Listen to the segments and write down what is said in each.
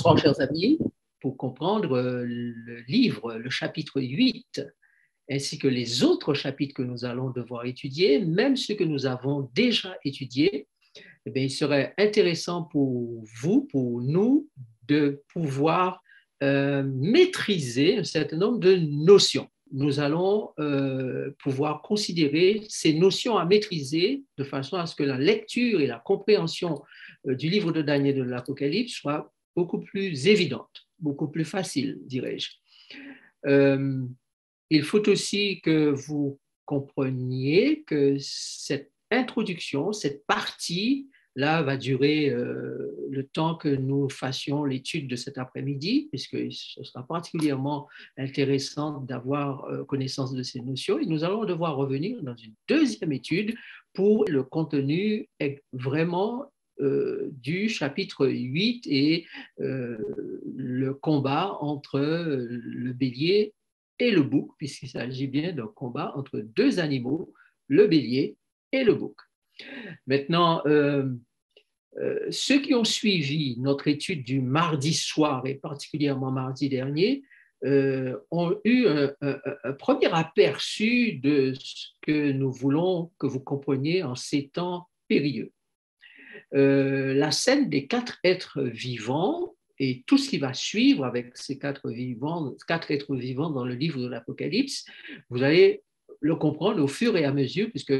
Bonsoir, chers amis. Pour comprendre le livre, le chapitre 8, ainsi que les autres chapitres que nous allons devoir étudier, même ceux que nous avons déjà étudiés, eh bien, il serait intéressant pour vous, pour nous, de pouvoir maîtriser un certain nombre de notions. Nous allons pouvoir considérer ces notions à maîtriser de façon à ce que la lecture et la compréhension du livre de Daniel et de l'Apocalypse soient beaucoup plus évidentes, beaucoup plus faciles, dirais-je. Il faut aussi que vous compreniez que cette introduction, cette partie-là va durer le temps que nous fassions l'étude de cet après-midi, puisque ce sera particulièrement intéressant d'avoir connaissance de ces notions. Et nous allons devoir revenir dans une deuxième étude pour le contenu vraiment du chapitre 8 et le combat entre le bélier et le bouc, puisqu'il s'agit bien d'un combat entre deux animaux, le bélier et le bouc. Maintenant, ceux qui ont suivi notre étude du mardi soir, et particulièrement mardi dernier, ont eu un premier aperçu de ce que nous voulons que vous compreniez en ces temps périlleux. La scène des quatre êtres vivants et tout ce qui va suivre avec ces quatre êtres vivants dans le livre de l'Apocalypse, vous allez le comprendre au fur et à mesure, puisque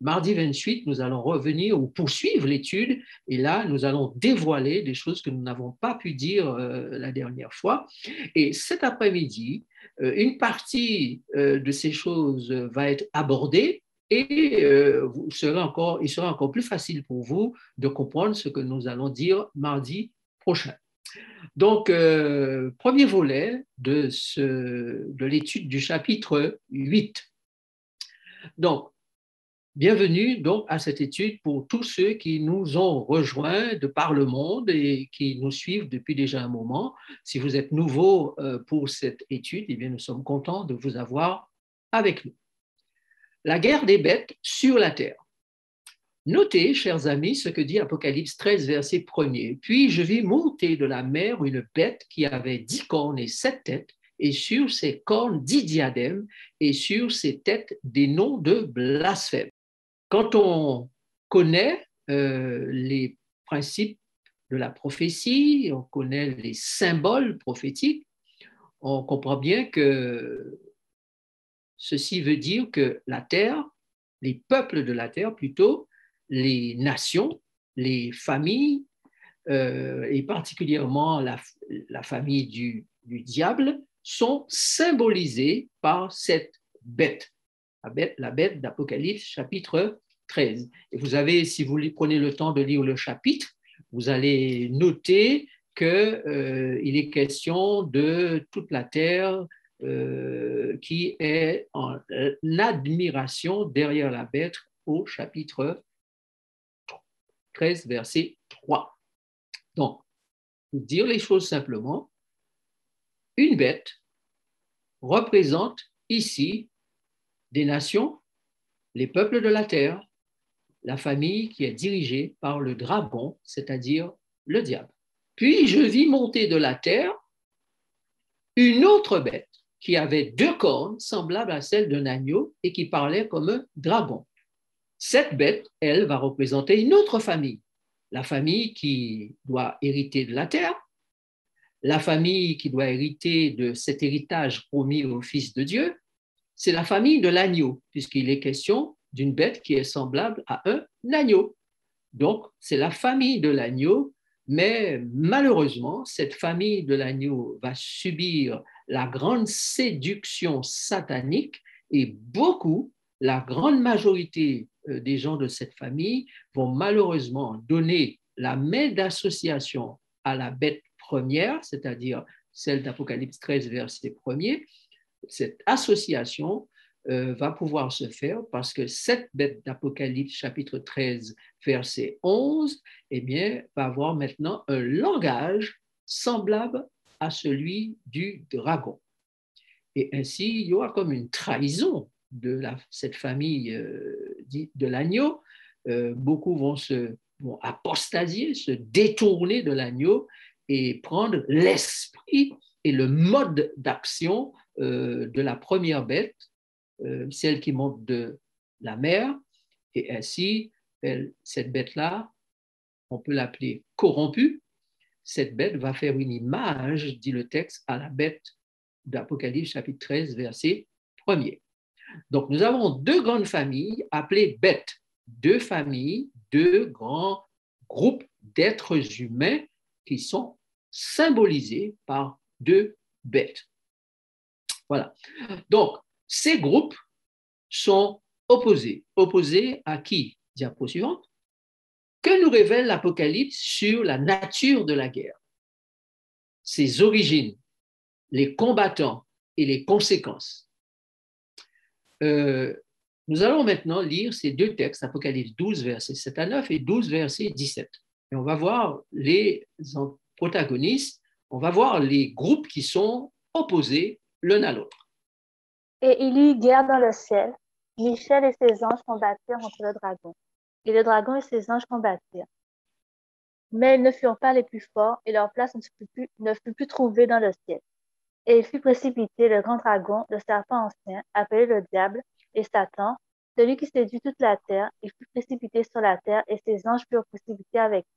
mardi 28, nous allons revenir ou poursuivre l'étude, et là, nous allons dévoiler des choses que nous n'avons pas pu dire la dernière fois. Et cet après-midi, une partie de ces choses va être abordée, et il sera encore plus facile pour vous de comprendre ce que nous allons dire mardi prochain. Donc, premier volet de l'étude du chapitre 8. Donc, bienvenue donc à cette étude pour tous ceux qui nous ont rejoints de par le monde et qui nous suivent depuis déjà un moment. Si vous êtes nouveau pour cette étude, eh bien, nous sommes contents de vous avoir avec nous. La guerre des bêtes sur la terre. Notez, chers amis, ce que dit Apocalypse 13, verset 1er. Puis je vis monter de la mer une bête qui avait 10 cornes et 7 têtes, et sur ses cornes 10 diadèmes, et sur ses têtes des noms de blasphème. Quand on connaît les principes de la prophétie, on connaît les symboles prophétiques, on comprend bien que ceci veut dire que la terre, les peuples de la terre plutôt, les nations, les familles, et particulièrement la famille du diable, sont symbolisées par cette bête, la bête d'Apocalypse chapitre 13. Et vous avez, si vous prenez le temps de lire le chapitre, vous allez noter qu'il est question de toute la terre qui est en admiration derrière la bête au chapitre 13, verset 3. Donc, pour dire les choses simplement, une bête représente ici des nations, les peuples de la terre, la famille qui est dirigée par le dragon, c'est-à-dire le diable. Puis je vis monter de la terre une autre bête qui avait 2 cornes semblables à celles d'un agneau et qui parlait comme un dragon. Cette bête, elle, va représenter une autre famille, la famille qui doit hériter de la terre, la famille qui doit hériter de cet héritage promis au Fils de Dieu, c'est la famille de l'agneau, puisqu'il est question d'une bête qui est semblable à un agneau. Donc, c'est la famille de l'agneau, mais malheureusement, cette famille de l'agneau va subir la grande séduction satanique et beaucoup, la grande majorité des gens de cette famille vont malheureusement donner la main d'association à la bête première, c'est-à-dire celle d'Apocalypse 13, verset 1er. Cette association va pouvoir se faire parce que cette bête d'Apocalypse chapitre 13, verset 11, eh bien, va avoir maintenant un langage semblable à celui du dragon. Et ainsi, il y aura comme une trahison de cette famille de l'agneau. Beaucoup vont apostasier, se détourner de l'agneau, et prendre l'esprit et le mode d'action de la première bête, celle qui monte de la mer, et ainsi, cette bête-là, on peut l'appeler corrompue. Cette bête va faire une image, dit le texte, à la bête d'Apocalypse chapitre 13, verset 1er. Donc, nous avons deux grandes familles appelées bêtes, deux familles, deux grands groupes d'êtres humains qui sont symbolisés par deux bêtes. Voilà. Donc, ces groupes sont opposés. Opposés à qui? Diapo suivante. Que nous révèle l'Apocalypse sur la nature de la guerre, ses origines, les combattants et les conséquences. Nous allons maintenant lire ces deux textes, Apocalypse 12, versets 7 à 9 et 12, verset 17. Et on va voir les protagonistes, on va voir les groupes qui sont opposés l'un à l'autre. Et il y eut guerre dans le ciel. Michel et ses anges combattirent contre le dragon. Et le dragon et ses anges combattirent. Mais ils ne furent pas les plus forts, et leur place ne fut plus trouvée dans le ciel. Et il fut précipité le grand dragon, le serpent ancien, appelé le diable et Satan, celui qui séduit toute la terre. Il fut précipité sur la terre, et ses anges furent précipités avec lui.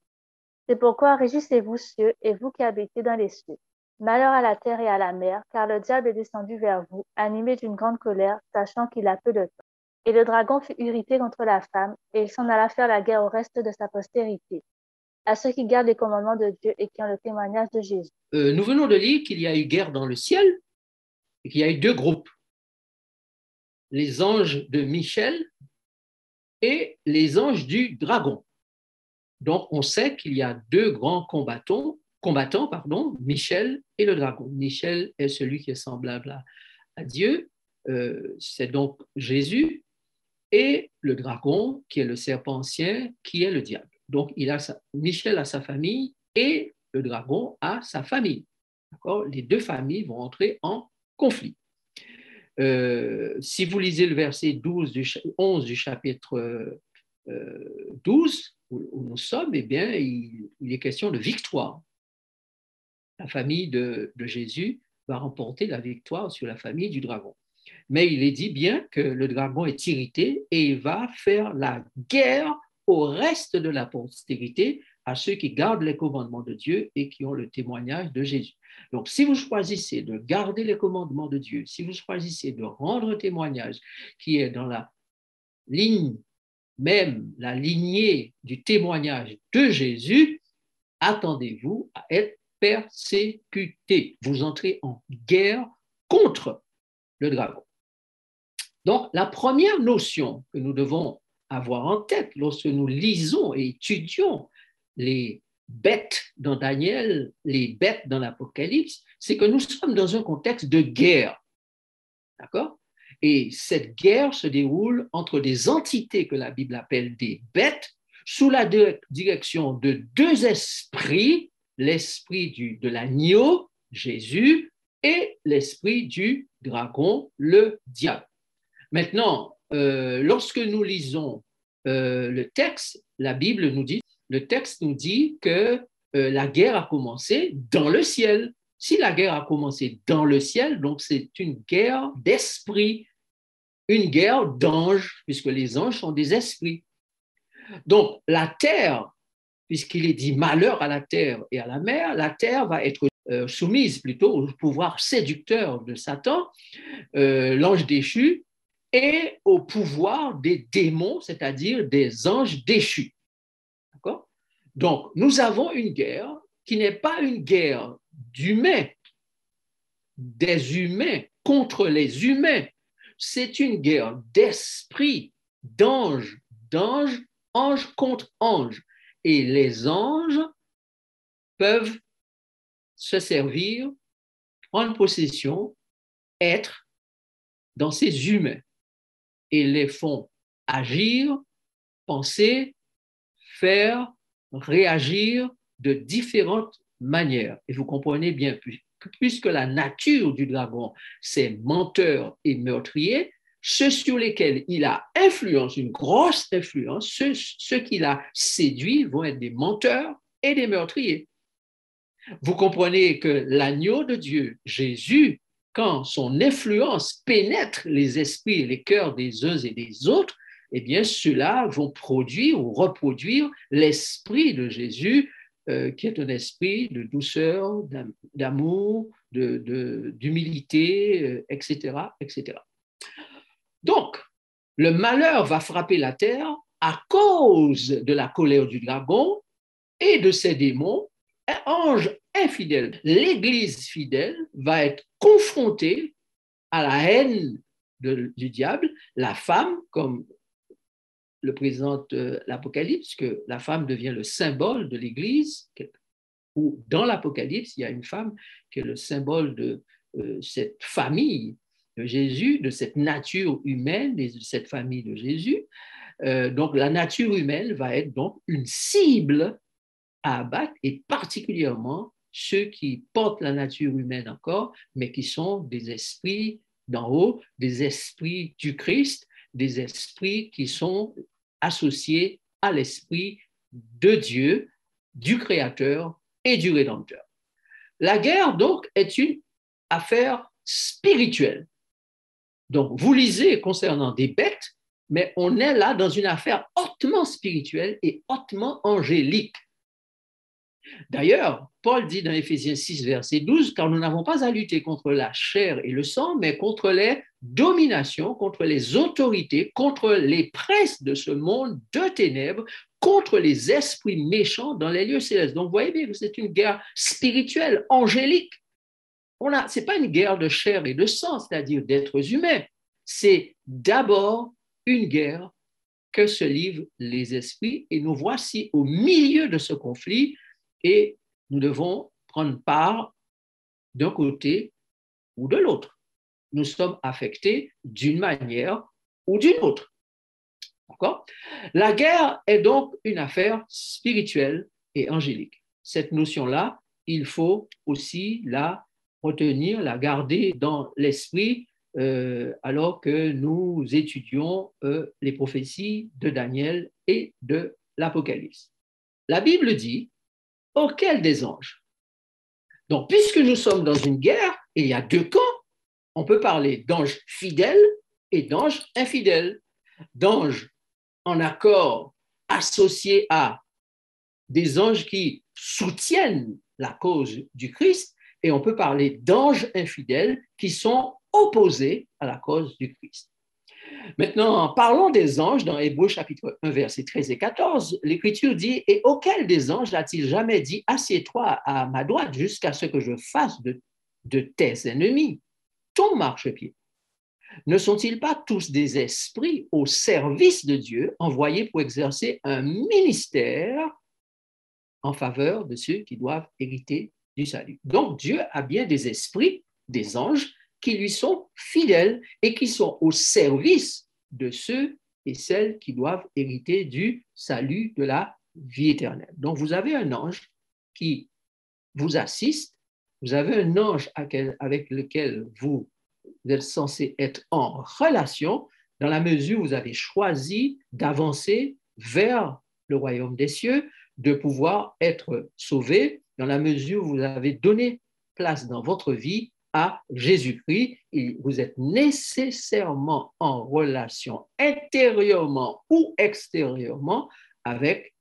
C'est pourquoi réjouissez-vous, cieux, et vous qui habitez dans les cieux. Malheur à la terre et à la mer, car le diable est descendu vers vous, animé d'une grande colère, sachant qu'il a peu de temps. Et le dragon fut irrité contre la femme, et il s'en alla faire la guerre au reste de sa postérité, à ceux qui gardent les commandements de Dieu et qui ont le témoignage de Jésus. Nous venons de lire qu'il y a eu guerre dans le ciel et qu'il y a eu deux groupes. Les anges de Michel et les anges du dragon. Donc, on sait qu'il y a deux grands combattants, Michel et le dragon. Michel est celui qui est semblable à Dieu, c'est donc Jésus, et le dragon, qui est le serpent ancien, qui est le diable. Donc, Michel a sa famille et le dragon a sa famille. D'accord? Les deux familles vont entrer en conflit. Si vous lisez le verset 11 du chapitre 12, où nous sommes, eh bien, il est question de victoire. La famille de Jésus va remporter la victoire sur la famille du dragon. Mais il est dit bien que le dragon est irrité et il va faire la guerre au reste de la postérité, à ceux qui gardent les commandements de Dieu et qui ont le témoignage de Jésus. Donc, si vous choisissez de garder les commandements de Dieu, si vous choisissez de rendre témoignage qui est dans la ligne même, la lignée du témoignage de Jésus, attendez-vous à être persécuté. Vous entrez en guerre contre le dragon. Donc, la première notion que nous devons avoir en tête lorsque nous lisons et étudions les bêtes dans Daniel, les bêtes dans l'Apocalypse, c'est que nous sommes dans un contexte de guerre. D'accord? Et cette guerre se déroule entre des entités que la Bible appelle des bêtes, sous la direction de deux esprits, l'esprit de l'agneau, Jésus, et l'esprit du dragon, le diable. Maintenant, lorsque nous lisons le texte, la Bible nous dit, le texte nous dit que la guerre a commencé dans le ciel. Si la guerre a commencé dans le ciel, donc c'est une guerre d'esprit, une guerre d'anges, puisque les anges sont des esprits. Donc la terre, puisqu'il est dit malheur à la terre et à la terre va être soumise plutôt au pouvoir séducteur de Satan, l'ange déchu, et au pouvoir des démons, c'est-à-dire des anges déchus. D'accord? Donc, nous avons une guerre qui n'est pas une guerre d'humains, des humains contre les humains. C'est une guerre d'esprit, d'anges, ange contre ange. Et les anges peuvent se servir, prendre possession, être dans ces humains et les font agir, penser, faire, réagir de différentes manières. Et vous comprenez bien, puisque la nature du dragon, c'est menteur et meurtrier, ceux sur lesquels il a influence, une grosse influence, ceux qu'il a séduits vont être des menteurs et des meurtriers. Vous comprenez que l'agneau de Dieu, Jésus, quand son influence pénètre les esprits et les cœurs des uns et des autres, eh bien, ceux-là vont produire ou reproduire l'esprit de Jésus, qui est un esprit de douceur, d'amour, d'humilité, etc., etc. Donc, le malheur va frapper la terre à cause de la colère du dragon et de ses démons. Un ange infidèle, l'Église fidèle, va être confrontée à la haine du diable, la femme, comme le présente l'Apocalypse, que la femme devient le symbole de l'Église, ou dans l'Apocalypse, il y a une femme qui est le symbole de cette famille de Jésus, de cette nature humaine et de cette famille de Jésus. Donc la nature humaine va être donc une cible à abattre, et particulièrement ceux qui portent la nature humaine encore, mais qui sont des esprits d'en haut, des esprits du Christ, des esprits qui sont associés à l'esprit de Dieu, du Créateur et du Rédempteur. La guerre, donc, est une affaire spirituelle. Donc, vous lisez concernant des bêtes, mais on est là dans une affaire hautement spirituelle et hautement angélique. D'ailleurs, Paul dit dans Éphésiens 6, verset 12, car nous n'avons pas à lutter contre la chair et le sang, mais contre les dominations, contre les autorités, contre les princes de ce monde de ténèbres, contre les esprits méchants dans les lieux célestes. Donc, vous voyez bien que c'est une guerre spirituelle, angélique. Ce n'est pas une guerre de chair et de sang, c'est-à-dire d'êtres humains. C'est d'abord une guerre que se livrent les esprits, et nous voici au milieu de ce conflit, et nous devons prendre part d'un côté ou de l'autre. Nous sommes affectés d'une manière ou d'une autre. D'accord ? La guerre est donc une affaire spirituelle et angélique. Cette notion-là, il faut aussi la retenir, la garder dans l'esprit alors que nous étudions les prophéties de Daniel et de l'Apocalypse. La Bible dit auquel des anges. Donc, puisque nous sommes dans une guerre, et il y a deux camps, on peut parler d'anges fidèles et d'anges infidèles. D'anges en accord associés à des anges qui soutiennent la cause du Christ, et on peut parler d'anges infidèles qui sont opposés à la cause du Christ. Maintenant, parlons des anges dans Hébreux chapitre 1, versets 13 et 14. L'Écriture dit « Et auquel des anges a-t-il jamais dit « Assieds-toi à ma droite jusqu'à ce que je fasse de tes ennemis ton marchepied » Ne sont-ils pas tous des esprits au service de Dieu, envoyés pour exercer un ministère en faveur de ceux qui doivent hériter du salut? Donc, Dieu a bien des esprits, des anges, qui lui sont fidèles et qui sont au service de ceux et celles qui doivent hériter du salut de la vie éternelle. Donc, vous avez un ange qui vous assiste, vous avez un ange avec lequel vous êtes censé être en relation dans la mesure où vous avez choisi d'avancer vers le royaume des cieux, de pouvoir être sauvé dans la mesure où vous avez donné place dans votre vie à Jésus-Christ. Et vous êtes nécessairement en relation intérieurement ou extérieurement avec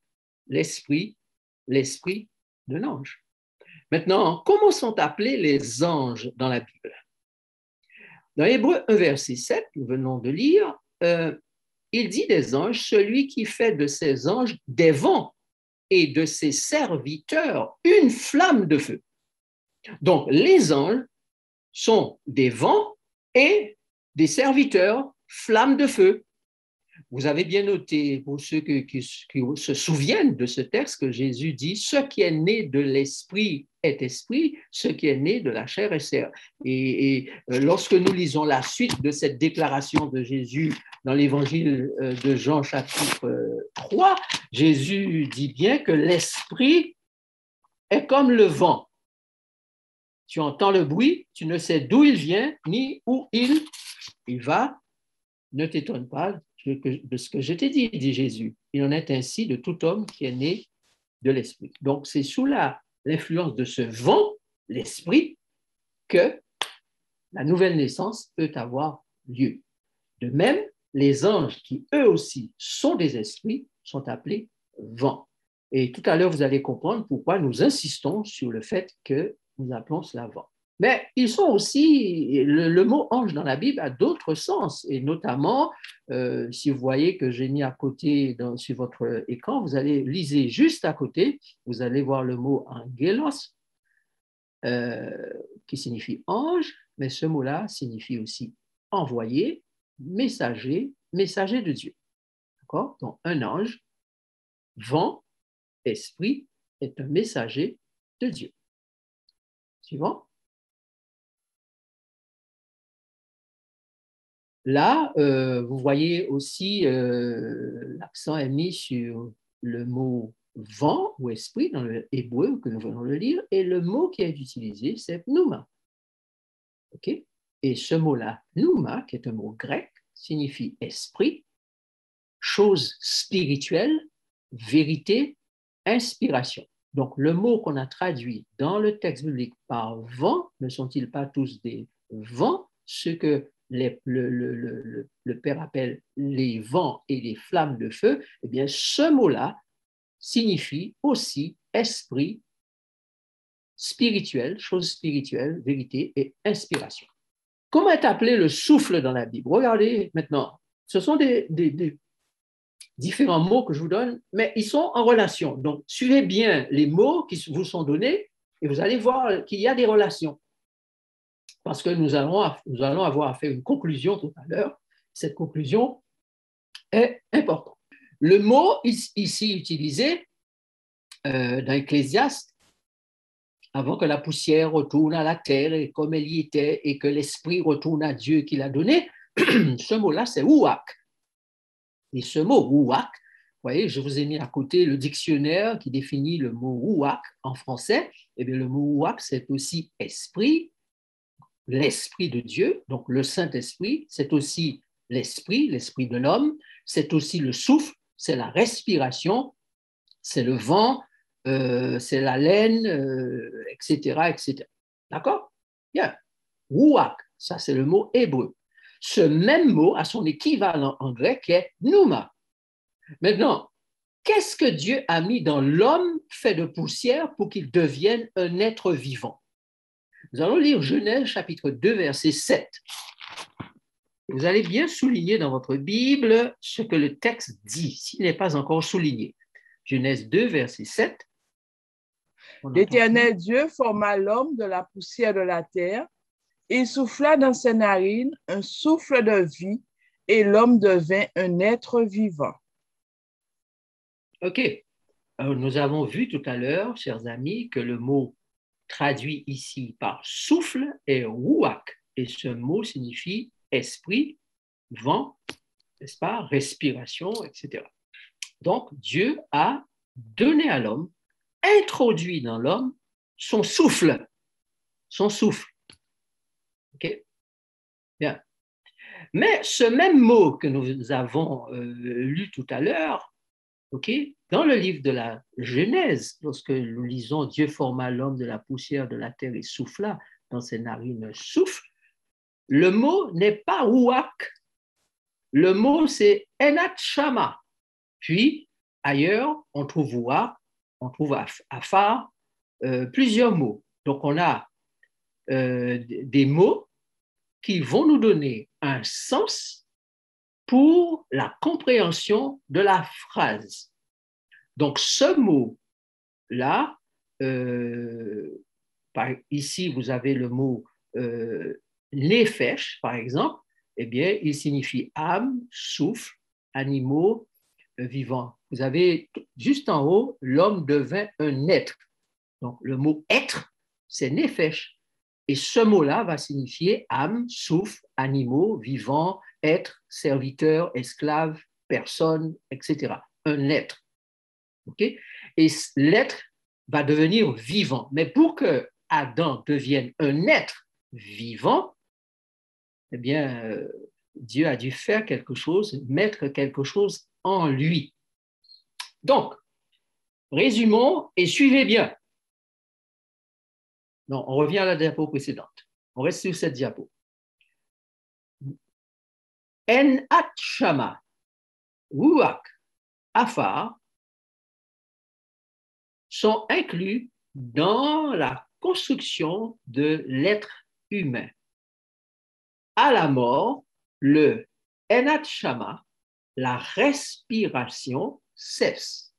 l'esprit d'un ange. Maintenant, comment sont appelés les anges dans la Bible? Dans Hébreux 1, verset 7, nous venons de lire, il dit des anges, celui qui fait de ses anges des vents et de ses serviteurs une flamme de feu. Donc, les anges sont des vents et des serviteurs flammes de feu. Vous avez bien noté, pour ceux qui se souviennent de ce texte, que Jésus dit « Ce qui est né de l'esprit est esprit, ce qui est né de la chair est chair ». Et lorsque nous lisons la suite de cette déclaration de Jésus dans l'évangile de Jean chapitre 3, Jésus dit bien que l'esprit est comme le vent. Tu entends le bruit, tu ne sais d'où il vient ni où il va. Ne t'étonne pas de ce que je t'ai dit Jésus. Il en est ainsi de tout homme qui est né de l'esprit. Donc, c'est sous la l'influence de ce vent, l'esprit, que la nouvelle naissance peut avoir lieu. De même, les anges qui eux aussi sont des esprits sont appelés vents. Et tout à l'heure, vous allez comprendre pourquoi nous insistons sur le fait que nous appelons cela vent. Mais ils sont aussi, le mot ange dans la Bible a d'autres sens, et notamment, si vous voyez que j'ai mis à côté sur votre écran, vous allez liser juste à côté, vous allez voir le mot angelos, qui signifie ange, mais ce mot-là signifie aussi envoyé, messager, messager de Dieu. D'accord? Donc, un ange, vent, esprit, est un messager de Dieu. Suivant. Là, vous voyez aussi, l'accent est mis sur le mot vent ou esprit dans le hébreu que nous venons de lire, et le mot qui est utilisé, c'est pneuma. OK? Et ce mot-là, pneuma, qui est un mot grec, signifie esprit, chose spirituelle, vérité, inspiration. Donc, le mot qu'on a traduit dans le texte biblique par vent, ne sont-ils pas tous des vents, ce que le Père appelle les vents et les flammes de feu? Eh bien, ce mot-là signifie aussi esprit, spirituel, chose spirituelle, vérité et inspiration. Comment est appelé le souffle dans la Bible? Regardez maintenant, ce sont des différents mots que je vous donne, mais ils sont en relation. Donc, suivez bien les mots qui vous sont donnés et vous allez voir qu'il y a des relations. Parce que nous allons avoir à faire une conclusion tout à l'heure. Cette conclusion est importante. Le mot ici utilisé dans Ecclésiaste, avant que la poussière retourne à la terre et comme elle y était et que l'esprit retourne à Dieu qui l'a donné, ce mot-là, c'est ouak. Et ce mot ouak, vous voyez, je vous ai mis à côté le dictionnaire qui définit le mot ouak en français. Eh bien, le mot ouak, c'est aussi esprit, l'esprit de Dieu, donc le Saint-Esprit, c'est aussi l'esprit de l'homme, c'est aussi le souffle, c'est la respiration, c'est le vent, c'est la laine, etc., etc. D'accord? Bien. Ruach, ça c'est le mot hébreu. Ce même mot a son équivalent en grec qui est pneuma. Maintenant, qu'est-ce que Dieu a mis dans l'homme fait de poussière pour qu'il devienne un être vivant? Nous allons lire Genèse chapitre 2, verset 7. Vous allez bien souligner dans votre Bible ce que le texte dit, s'il n'est pas encore souligné. Genèse 2, verset 7. L'Éternel Dieu forma l'homme de la poussière de la terre. Il souffla dans ses narines un souffle de vie et l'homme devint un être vivant. OK. Alors, nous avons vu tout à l'heure, chers amis, que le mot traduit ici par souffle est ruach. Et ce mot signifie esprit, vent, n'est-ce pas, respiration, etc. Donc, Dieu a donné à l'homme, introduit dans l'homme son souffle. Son souffle. OK? Bien. Mais ce même mot que nous avons lu tout à l'heure, okay, dans le livre de la Genèse, lorsque nous lisons Dieu forma l'homme de la poussière de la terre et souffla dans ses narines souffle, le mot n'est pas ruach, le mot c'est enat shama. Puis ailleurs, on trouve ruach, on trouve afar, plusieurs mots. Donc on a des mots qui vont nous donner un sens pour la compréhension de la phrase. Donc, ce mot-là, ici, vous avez le mot nefesh, par exemple, eh bien, il signifie âme, souffle, animaux, vivants. Vous avez juste en haut, l'homme devint un être. Donc, le mot être, c'est nefesh. Et ce mot-là va signifier âme, souffle, animaux, vivants, être, serviteur, esclave, personne, etc. Un être. Okay? Et l'être va devenir vivant. Mais pour que Adam devienne un être vivant, eh bien, Dieu a dû faire quelque chose, mettre quelque chose en lui. Donc, résumons et suivez bien. Non, on revient à la diapo précédente. On reste sur cette diapo. En-at shama, ruach, afar sont inclus dans la construction de l'être humain. À la mort, le en-at shama, la respiration cesse.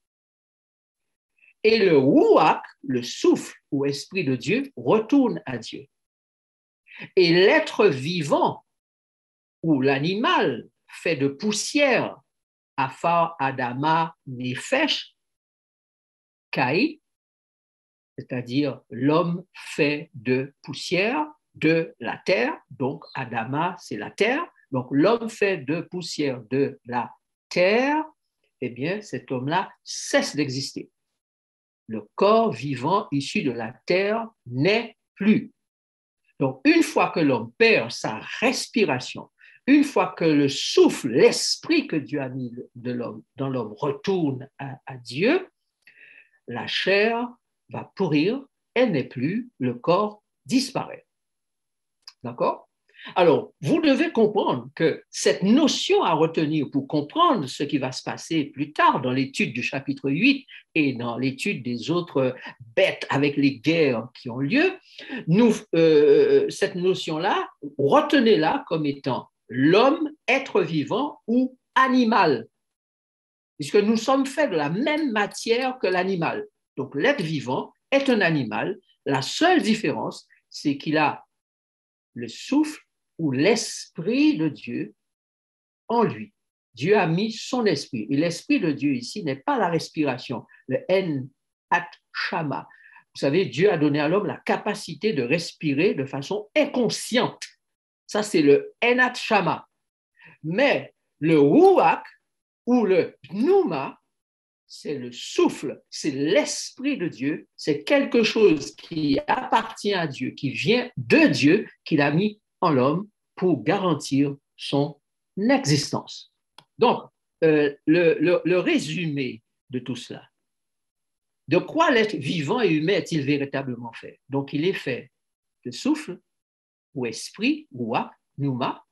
Et le ruach, le souffle ou esprit de Dieu, retourne à Dieu. Et l'être vivant ou l'animal fait de poussière, afar adama nefesh, kai, c'est-à-dire l'homme fait de poussière de la terre, donc adama c'est la terre, donc l'homme fait de poussière de la terre, eh bien cet homme-là cesse d'exister. Le corps vivant issu de la terre n'est plus. Donc, une fois que l'homme perd sa respiration, une fois que le souffle, l'esprit que Dieu a mis dans l'homme retourne à Dieu, la chair va pourrir, elle n'est plus, le corps disparaît. D'accord? Alors, vous devez comprendre que cette notion à retenir pour comprendre ce qui va se passer plus tard dans l'étude du chapitre 8 et dans l'étude des autres bêtes avec les guerres qui ont lieu, cette notion-là, retenez-la comme étant l'homme, être vivant ou animal, puisque nous sommes faits de la même matière que l'animal. Donc, l'être vivant est un animal. La seule différence, c'est qu'il a le souffle ou l'esprit de Dieu en lui. Dieu a mis son esprit. Et l'esprit de Dieu ici n'est pas la respiration, le en-at shama. Vous savez, Dieu a donné à l'homme la capacité de respirer de façon inconsciente. Ça, c'est le en-at shama. Mais le ruach ou le pneuma, c'est le souffle, c'est l'esprit de Dieu, c'est quelque chose qui appartient à Dieu, qui vient de Dieu, qu'il a mis en l'homme pour garantir son existence. Donc, le résumé de tout cela, de quoi l'être vivant et humain est-il véritablement fait? Donc, il est fait de souffle ou esprit, ruach, pneuma,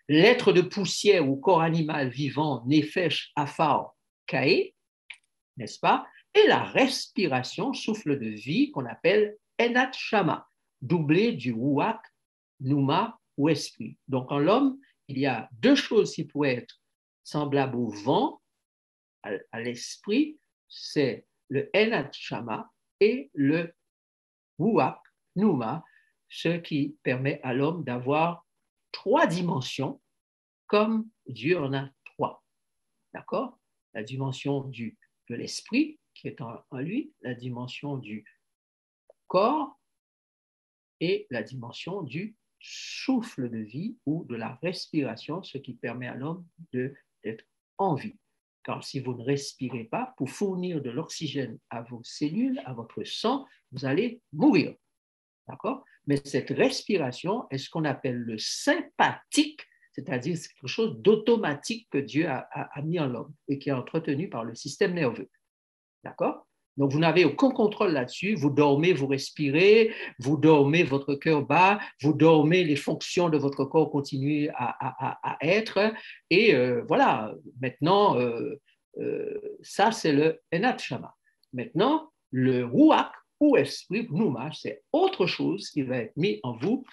l'être de poussière ou corps animal vivant, nefesh, afar, kaé, n'est-ce pas? Et la respiration, souffle de vie, qu'on appelle en-at shama, doublé du ruach, pneuma ou esprit. Donc, en l'homme, il y a deux choses qui pourraient être semblables au vent, à l'esprit, c'est le en-at shama et le ruach, pneuma, ce qui permet à l'homme d'avoir trois dimensions, comme Dieu en a trois. D'accord? La dimension de l'esprit qui est en lui, la dimension du corps et la dimension du souffle de vie ou de la respiration, ce qui permet à l'homme d'être en vie. Car si vous ne respirez pas, pour fournir de l'oxygène à vos cellules, à votre sang, vous allez mourir. D'accord? Mais cette respiration est ce qu'on appelle le sympathique, c'est-à-dire c'est quelque chose d'automatique que Dieu a mis en l'homme et qui est entretenu par le système nerveux. D'accord? Donc, vous n'avez aucun contrôle là-dessus. Vous dormez, vous respirez, vous dormez, votre cœur bat, vous dormez, les fonctions de votre corps continuent à être. Et voilà, maintenant, ça, c'est le en-at shama. Maintenant, le ruach ou esprit, pneuma, c'est autre chose qui va être mis en vous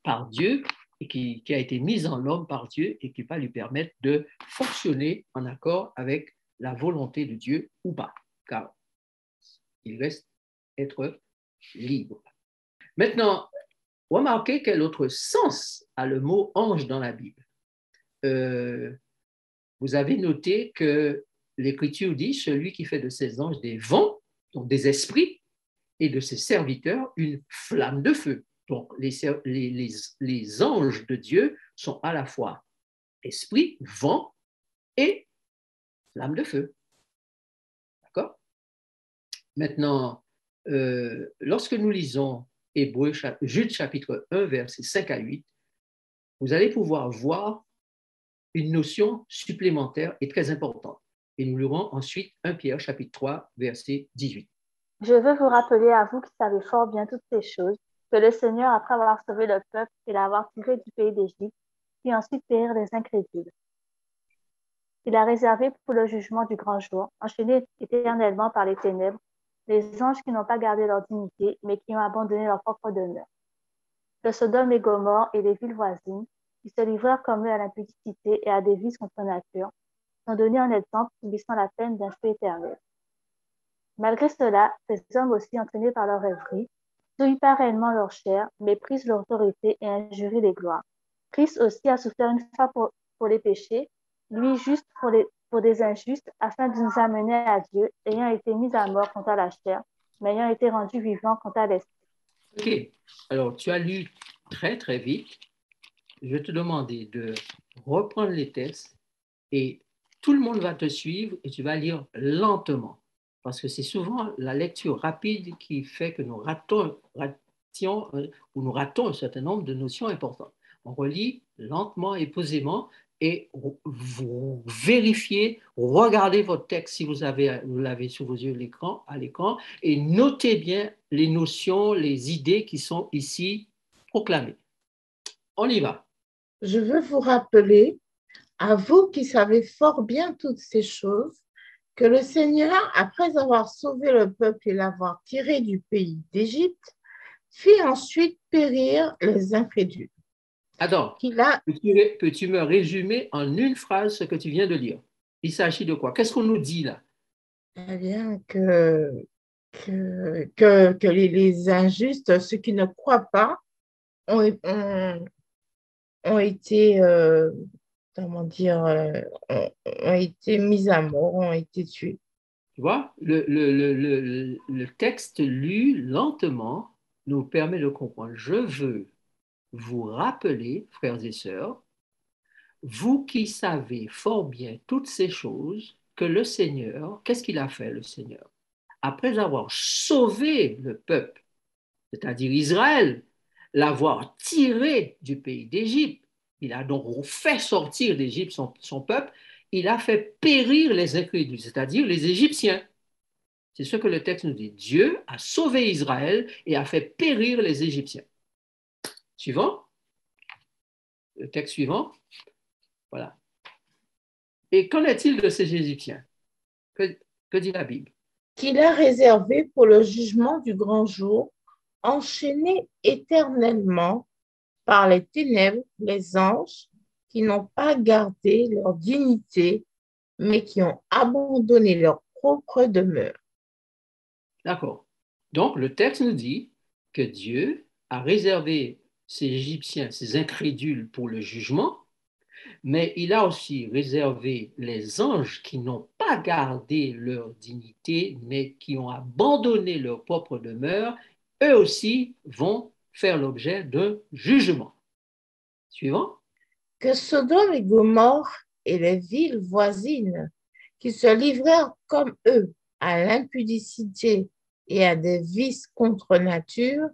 par Dieu et qui a été mise en l'homme par Dieu et qui va lui permettre de fonctionner en accord avec la volonté de Dieu ou pas, car il reste être libre. Maintenant, remarquez quel autre sens a le mot ange dans la Bible. Vous avez noté que l'Écriture dit celui qui fait de ses anges des vents, donc des esprits, et de ses serviteurs une flamme de feu. Donc, les anges de Dieu sont à la fois esprit, vent et flamme de feu. D'accord? Maintenant, lorsque nous lisons Jude chapitre 1, versets 5 à 8, vous allez pouvoir voir une notion supplémentaire et très importante. Et nous lirons ensuite 1 Pierre chapitre 3, verset 18. Je veux vous rappeler à vous qui savez fort bien toutes ces choses, que le Seigneur, après avoir sauvé le peuple et l'avoir tiré du pays d'Égypte, fit ensuite périr les incrédules. Il a réservé pour le jugement du grand jour, enchaînés éternellement par les ténèbres, les anges qui n'ont pas gardé leur dignité, mais qui ont abandonné leur propre demeure. De Sodome et Gomorrhe et les villes voisines, qui se livrèrent comme eux à l'impudicité et à des vices contre nature, sont donnés en exemple, subissant la peine d'un feu éternel. Malgré cela, ces hommes aussi, entraînés par leur rêverie, souillent pas réellement leur chair, méprisent l'autorité et injurient les gloires. Christ aussi a souffert une fois pour les péchés, lui juste pour des injustes, afin de nous amener à Dieu, ayant été mis à mort quant à la chair, mais ayant été rendu vivant quant à l'esprit. OK. Alors, tu as lu très, très vite. Je vais te demander de reprendre les textes et tout le monde va te suivre et tu vas lire lentement. Parce que c'est souvent la lecture rapide qui fait que nous ratons un certain nombre de notions importantes. On relit lentement et posément et vous vérifiez, regardez votre texte si vous l'avez sous vos yeux à l'écran et notez bien les notions, les idées qui sont ici proclamées. On y va. Je veux vous rappeler, à vous qui savez fort bien toutes ces choses, que le Seigneur, après avoir sauvé le peuple et l'avoir tiré du pays d'Égypte, fit ensuite périr les incrédules. Attends, peux-tu me résumer en une phrase ce que tu viens de lire? Il s'agit de quoi? Qu'est-ce qu'on nous dit là? Eh bien, que les injustes, ceux qui ne croient pas, ont été, comment dire, ont été mis à mort, ont été tués. Tu vois, le texte lu lentement nous permet de comprendre. Je veux vous rappeler, frères et sœurs, vous qui savez fort bien toutes ces choses, que le Seigneur, qu'est-ce qu'il a fait, le Seigneur? Après avoir sauvé le peuple, c'est-à-dire Israël, l'avoir tiré du pays d'Égypte, il a donc fait sortir d'Égypte son peuple, il a fait périr les incrédules, c'est-à-dire les Égyptiens. C'est ce que le texte nous dit. Dieu a sauvé Israël et a fait périr les Égyptiens. Suivant, le texte suivant, voilà. Et qu'en est-il de ces Égyptiens? Que dit la Bible? Qu'il a réservé pour le jugement du grand jour, enchaînés éternellement par les ténèbres, les anges qui n'ont pas gardé leur dignité, mais qui ont abandonné leur propre demeure. D'accord. Donc, le texte nous dit que Dieu a réservé ces Égyptiens, ces incrédules pour le jugement, mais il a aussi réservé les anges qui n'ont pas gardé leur dignité, mais qui ont abandonné leur propre demeure, eux aussi vont faire l'objet d'un jugement. Suivant. Que Sodome et Gomorrhe et les villes voisines qui se livrèrent comme eux à l'impudicité et à des vices contre nature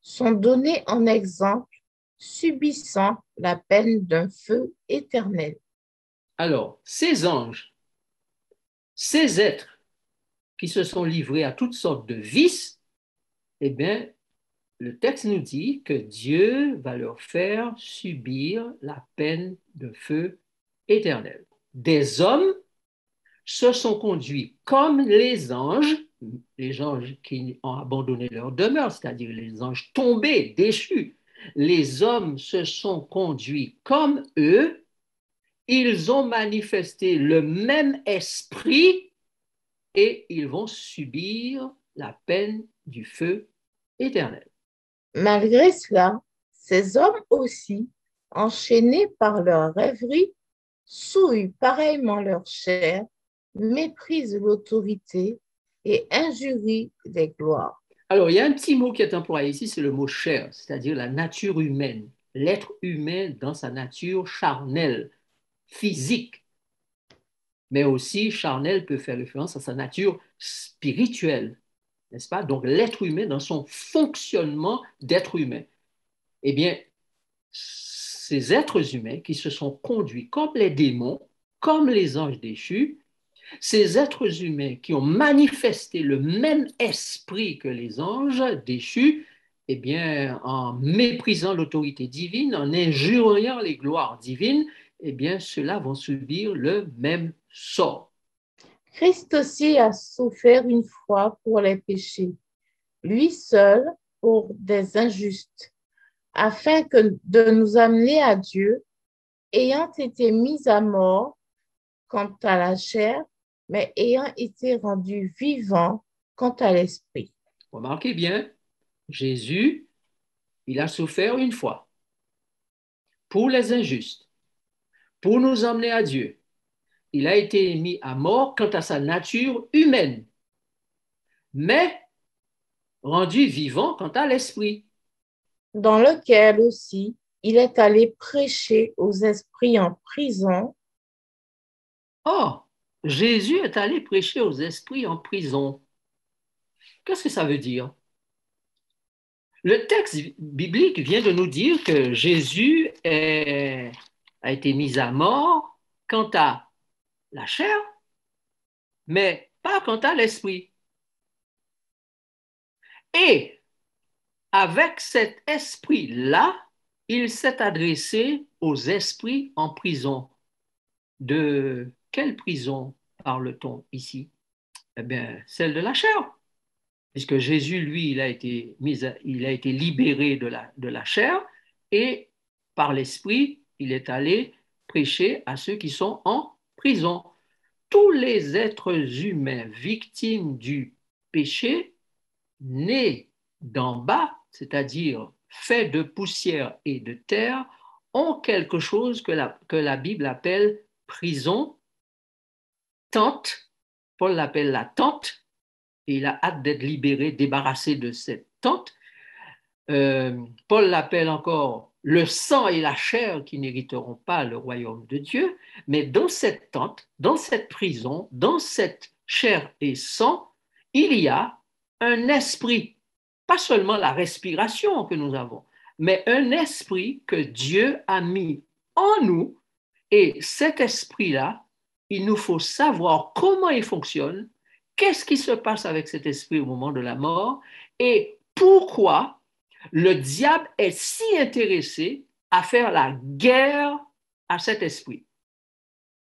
sont donnés en exemple, subissant la peine d'un feu éternel. Alors, ces anges, ces êtres qui se sont livrés à toutes sortes de vices, eh bien, le texte nous dit que Dieu va leur faire subir la peine de feu éternel. Des hommes se sont conduits comme les anges qui ont abandonné leur demeure, c'est-à-dire les anges tombés, déchus. Les hommes se sont conduits comme eux, ils ont manifesté le même esprit et ils vont subir la peine du feu éternel. Malgré cela, ces hommes aussi, enchaînés par leur rêverie, souillent pareillement leur chair, méprisent l'autorité et injurient les gloires. Alors, il y a un petit mot qui est employé ici, c'est le mot chair, c'est-à-dire la nature humaine, l'être humain dans sa nature charnelle, physique, mais aussi charnelle peut faire référence à sa nature spirituelle, n'est-ce pas? Donc, l'être humain dans son fonctionnement d'être humain. Eh bien, ces êtres humains qui se sont conduits comme les démons, comme les anges déchus, Ces êtres humains qui ont manifesté le même esprit que les anges déchus, eh bien, en méprisant l'autorité divine, en injuriant les gloires divines, eh bien, ceux-là vont subir le même sort. Christ aussi a souffert une fois pour les péchés, lui seul pour des injustes, afin de nous amener à Dieu, ayant été mis à mort quant à la chair, mais ayant été rendu vivant quant à l'esprit. Remarquez bien, Jésus, il a souffert une fois pour les injustes, pour nous emmener à Dieu. Il a été mis à mort quant à sa nature humaine, mais rendu vivant quant à l'esprit. Dans lequel aussi il est allé prêcher aux esprits en prison. Or, Jésus est allé prêcher aux esprits en prison. Qu'est-ce que ça veut dire? Le texte biblique vient de nous dire que Jésus a été mis à mort quant à la chair, mais pas quant à l'esprit. Et avec cet esprit-là, il s'est adressé aux esprits en prison. De quelle prison parle-t-on ici? Eh bien, celle de la chair. Puisque Jésus, lui, il a été libéré de la chair et par l'Esprit, il est allé prêcher à ceux qui sont en prison. Tous les êtres humains victimes du péché, nés d'en bas, c'est-à-dire faits de poussière et de terre, ont quelque chose que la Bible appelle prison, tente. Paul l'appelle la tente, et il a hâte d'être libéré, débarrassé de cette tente. Paul l'appelle encore le sang et la chair qui n'hériteront pas le royaume de Dieu, mais dans cette tente, dans cette prison, dans cette chair et sang, il y a un esprit, pas seulement la respiration que nous avons, mais un esprit que Dieu a mis en nous, et cet esprit-là, il nous faut savoir comment il fonctionne, qu'est-ce qui se passe avec cet esprit au moment de la mort et pourquoi le diable est si intéressé à faire la guerre à cet esprit.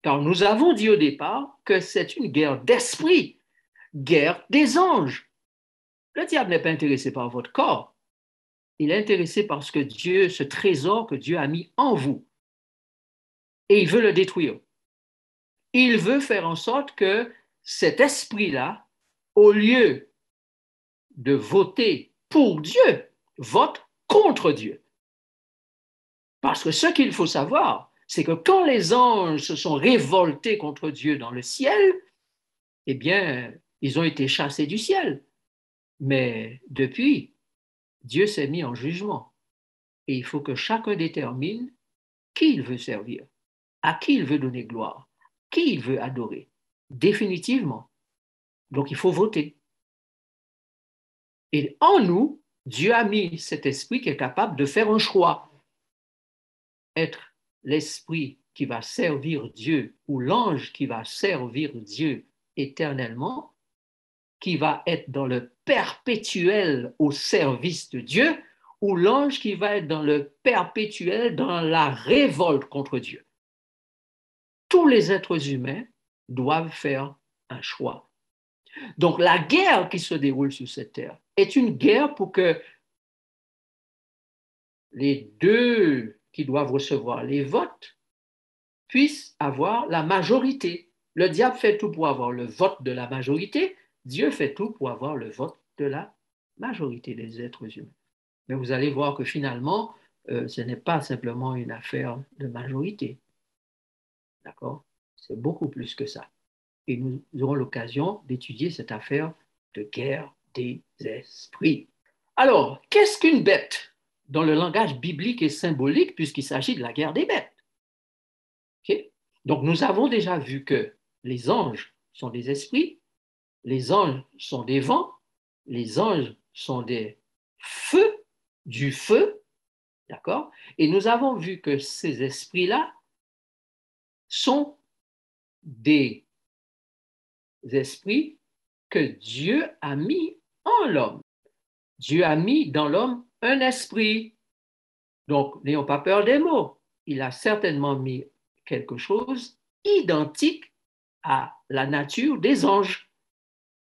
Car nous avons dit au départ que c'est une guerre d'esprit, guerre des anges. Le diable n'est pas intéressé par votre corps. Il est intéressé par ce trésor que Dieu a mis en vous. Et il veut le détruire. Il veut faire en sorte que cet esprit-là, au lieu de voter pour Dieu, vote contre Dieu. Parce que ce qu'il faut savoir, c'est que quand les anges se sont révoltés contre Dieu dans le ciel, eh bien, ils ont été chassés du ciel. Mais depuis, Dieu s'est mis en jugement. Et il faut que chacun détermine qui il veut servir, à qui il veut donner gloire, qui il veut adorer, définitivement. Donc, il faut voter. Et en nous, Dieu a mis cet esprit qui est capable de faire un choix. Être l'esprit qui va servir Dieu ou l'ange qui va servir Dieu éternellement, qui va être dans le perpétuel au service de Dieu, ou l'ange qui va être dans le perpétuel dans la révolte contre Dieu. Tous les êtres humains doivent faire un choix. Donc la guerre qui se déroule sur cette terre est une guerre pour que les deux qui doivent recevoir les votes puissent avoir la majorité. Le diable fait tout pour avoir le vote de la majorité, Dieu fait tout pour avoir le vote de la majorité des êtres humains. Mais vous allez voir que finalement, ce n'est pas simplement une affaire de majorité. D'accord? C'est beaucoup plus que ça. Et nous aurons l'occasion d'étudier cette affaire de guerre des esprits. Alors, qu'est-ce qu'une bête dans le langage biblique et symbolique puisqu'il s'agit de la guerre des bêtes? Okay? Donc, nous avons déjà vu que les anges sont des esprits, les anges sont des vents, les anges sont des feux, du feu, d'accord? Et nous avons vu que ces esprits-là sont des esprits que Dieu a mis en l'homme. Dieu a mis dans l'homme un esprit. Donc, n'ayons pas peur des mots. Il a certainement mis quelque chose identique à la nature des anges.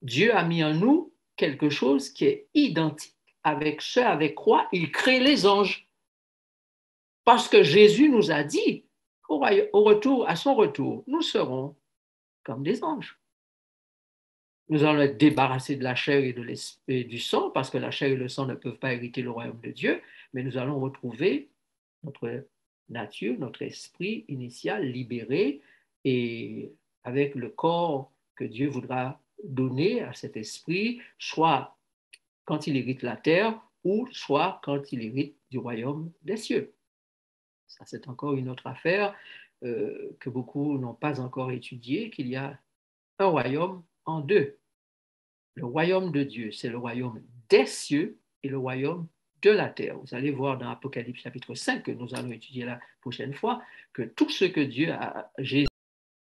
Dieu a mis en nous quelque chose qui est identique avec ce avec quoi il crée les anges. Parce que Jésus nous a dit, à son retour, nous serons comme des anges. Nous allons être débarrassés de la chair et du sang, parce que la chair et le sang ne peuvent pas hériter le royaume de Dieu, mais nous allons retrouver notre nature, notre esprit initial libéré et avec le corps que Dieu voudra donner à cet esprit, soit quand il hérite la terre ou soit quand il hérite du royaume des cieux. Ça, c'est encore une autre affaire que beaucoup n'ont pas encore étudiée, qu'il y a un royaume en deux. Le royaume de Dieu, c'est le royaume des cieux et le royaume de la terre. Vous allez voir dans Apocalypse chapitre 5, que nous allons étudier la prochaine fois, que tout ce que Dieu a, Jésus